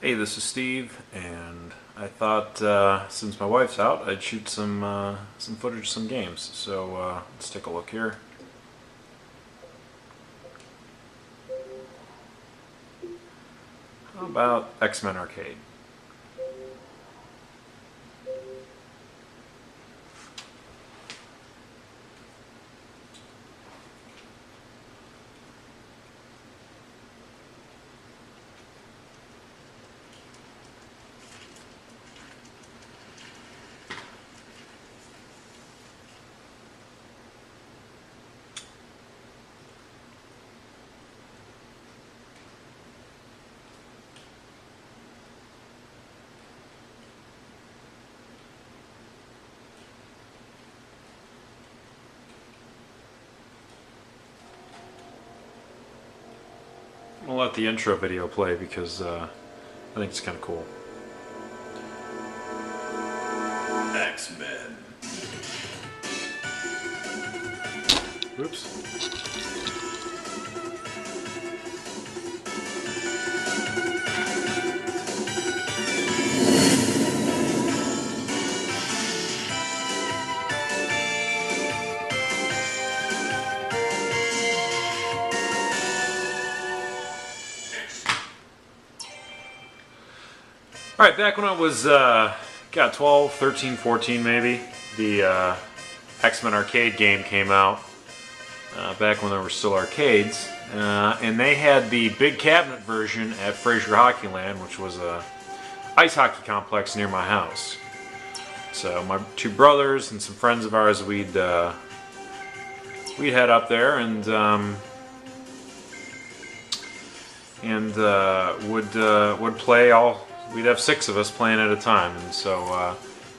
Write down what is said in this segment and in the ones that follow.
Hey, this is Steve, and I thought since my wife's out, I'd shoot some footage of some games. So let's take a look here. How about X-Men Arcade? I'm gonna let the intro video play because I think it's kind of cool. X-Men. Oops. Alright, back when I was 12, 13, 14 maybe, the X-Men Arcade game came out, back when there were still arcades, and they had the big cabinet version at Fraser Hockey Land, which was a ice hockey complex near my house. So my two brothers and some friends of ours, we'd head up there and would play all. We'd have 6 of us playing at a time, and so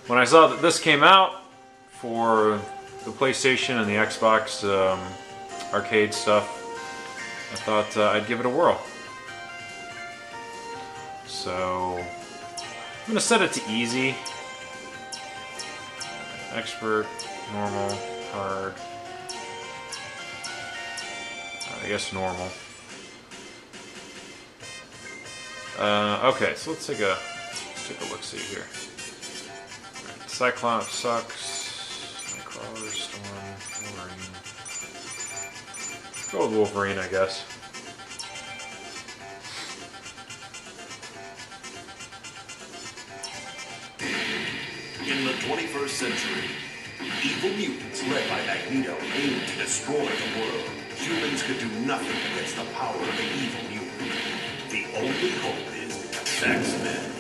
when I saw that this came out for the PlayStation and the Xbox arcade stuff, I thought I'd give it a whirl. So I'm going to set it to easy, expert, normal, hard, I guess normal. Okay, so let's take a look-see here. Right, Cyclops sucks. Nightcrawler, Storm, Wolverine. Go with Wolverine, I guess. In the 21st century, evil mutants led by Magneto aim to destroy the world. Humans could do nothing against the power of the evil mutant. The only hope is X-Men.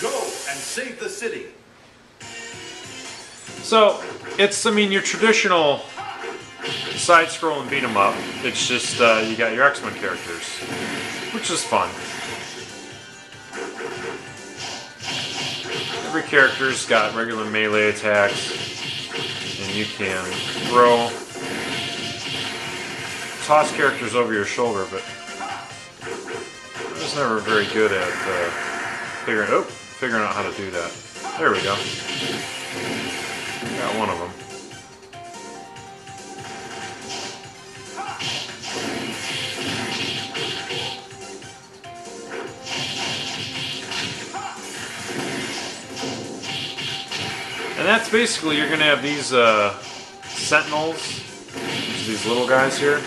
Go and save the city. So, it's, I mean, your traditional side-scrolling beat-em-up. It's just, you got your X-Men characters, which is fun. Every character's got regular melee attacks, and you can throw, toss characters over your shoulder, but I was never very good at figuring out how to do that. There we go. Got one of them. And that's basically, you're going to have these sentinels, these little guys here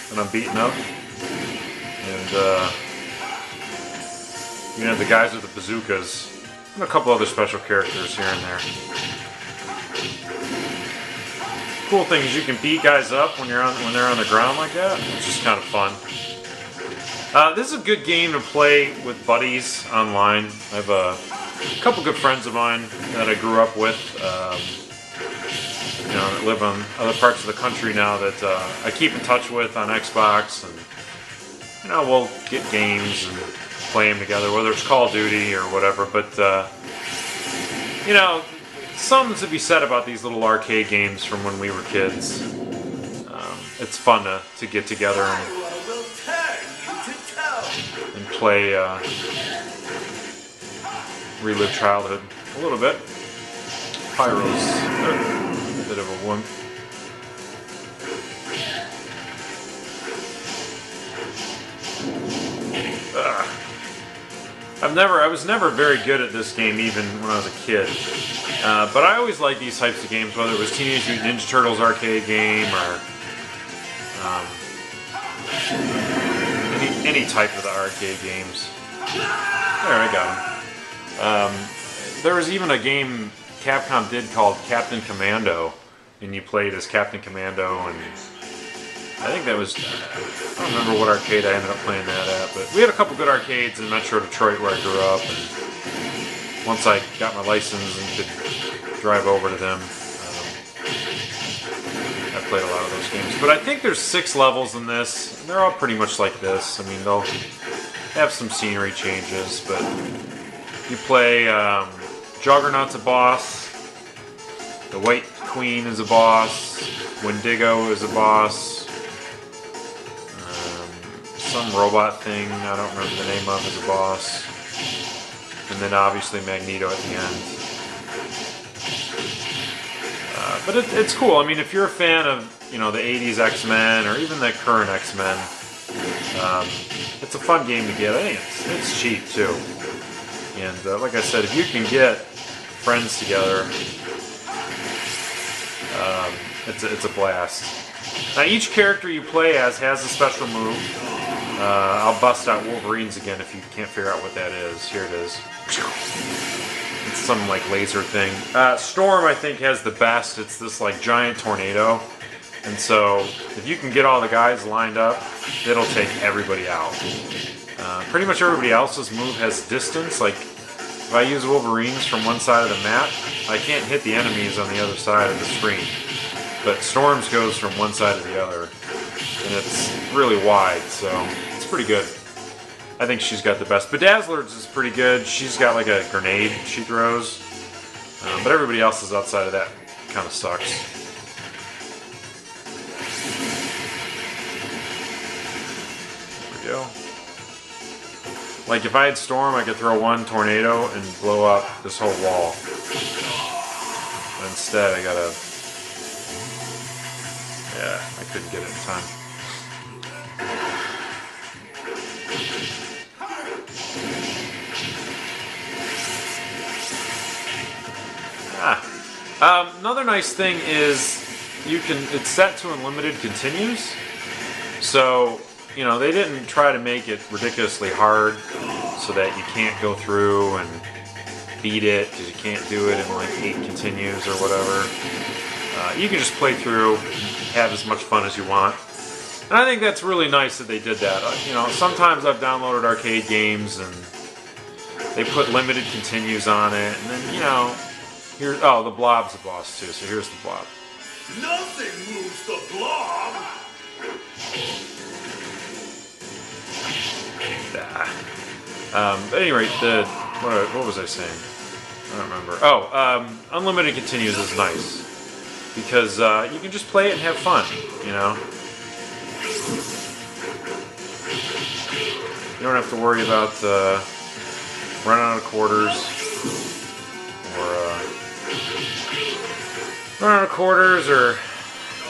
that I'm beating up. And you're going to have the guys with the bazookas and a couple other special characters here and there. Cool thing is you can beat guys up when they're on the ground like that, which is kind of fun. This is a good game to play with buddies online. I have a couple good friends of mine that I grew up with, you know, that live on other parts of the country now that I keep in touch with on Xbox, and you know, we'll get games and play them together, whether it's Call of Duty or whatever. But you know, something to be said about these little arcade games from when we were kids. It's fun to get together and play, relive childhood a little bit. Pyro's a bit of a wimp. I was never very good at this game even when I was a kid. But I always liked these types of games, whether it was Teenage Mutant Ninja Turtles arcade game or any type of the arcade games. There, I got them. There was even a game Capcom did called Captain Commando, and you played as Captain Commando, and I think that was, I don't remember what arcade I ended up playing that at, but we had a couple good arcades in Metro Detroit where I grew up, and once I got my license and could drive over to them, I played a lot of those games. But I think there's 6 levels in this, and they're all pretty much like this. I mean, they'll have some scenery changes, but you play Juggernaut's a boss, the White Queen is a boss, Wendigo is a boss, some robot thing I don't remember the name of is a boss, and then obviously Magneto at the end. But it's cool. I mean, if you're a fan of, you know, the 80s X-Men or even the current X-Men, it's a fun game to get. I think it's cheap too. And like I said, if you can get friends together, it's a blast. Now each character you play as has a special move. I'll bust out Wolverine's again if you can't figure out what that is. Here it is. It's some like laser thing. Storm, I think, has the best. It's this like giant tornado. And so if you can get all the guys lined up, it'll take everybody out. Pretty much everybody else's move has distance. Like if I use Wolverine's from one side of the map, I can't hit the enemies on the other side of the screen. But Storm's goes from one side to the other. And it's really wide, so it's pretty good. I think she's got the best. Bedazzler's is pretty good. She's got like a grenade she throws. But everybody else is outside of that kind of sucks. There we go. Like if I had Storm, I could throw one tornado and blow up this whole wall. But instead I gotta... Yeah, I couldn't get it in time. Another nice thing is it's set to unlimited continues. So, you know, they didn't try to make it ridiculously hard so that you can't go through and beat it because you can't do it in like 8 continues or whatever. You can just play through, have as much fun as you want. And I think that's really nice that they did that. You know, sometimes I've downloaded arcade games and they put limited continues on it, and then, you know, the Blob's the boss too, so here's the Blob. Nothing moves the Blob! At any rate, what was I saying? I don't remember. Unlimited continues is nice. Because you can just play it and have fun, you know? You don't have to worry about running out of quarters. Or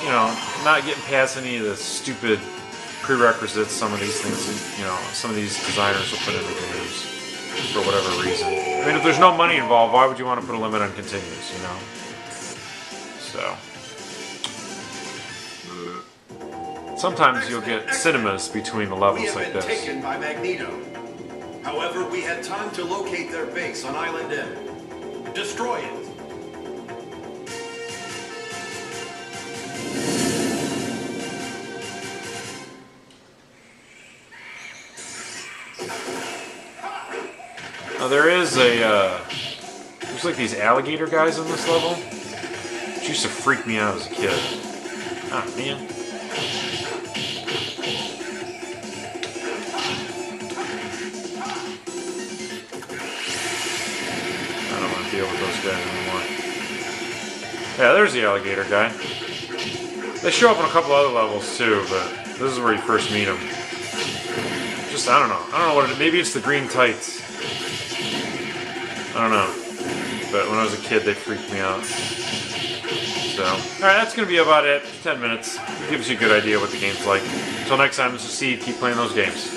you know, not getting past any of the stupid prerequisites some of these things, you know, some of these designers will put in the games for whatever reason. I mean, if there's no money involved, why would you want to put a limit on continues, you know? So sometimes you'll get cinemas between the levels like this. Taken by Magneto. However, we had time to locate their base on Island M. Destroy it. Now there is there's like these alligator guys on this level, which used to freak me out as a kid. Ah, man. I don't want to deal with those guys anymore. Yeah, there's the alligator guy. They show up on a couple other levels too, but this is where you first meet them. Just, I don't know what it is. Maybe it's the green tights. I don't know. But when I was a kid, they freaked me out. So, alright, that's going to be about it. 10 minutes. It gives you a good idea what the game's like. Until next time, this is Steve. Keep playing those games.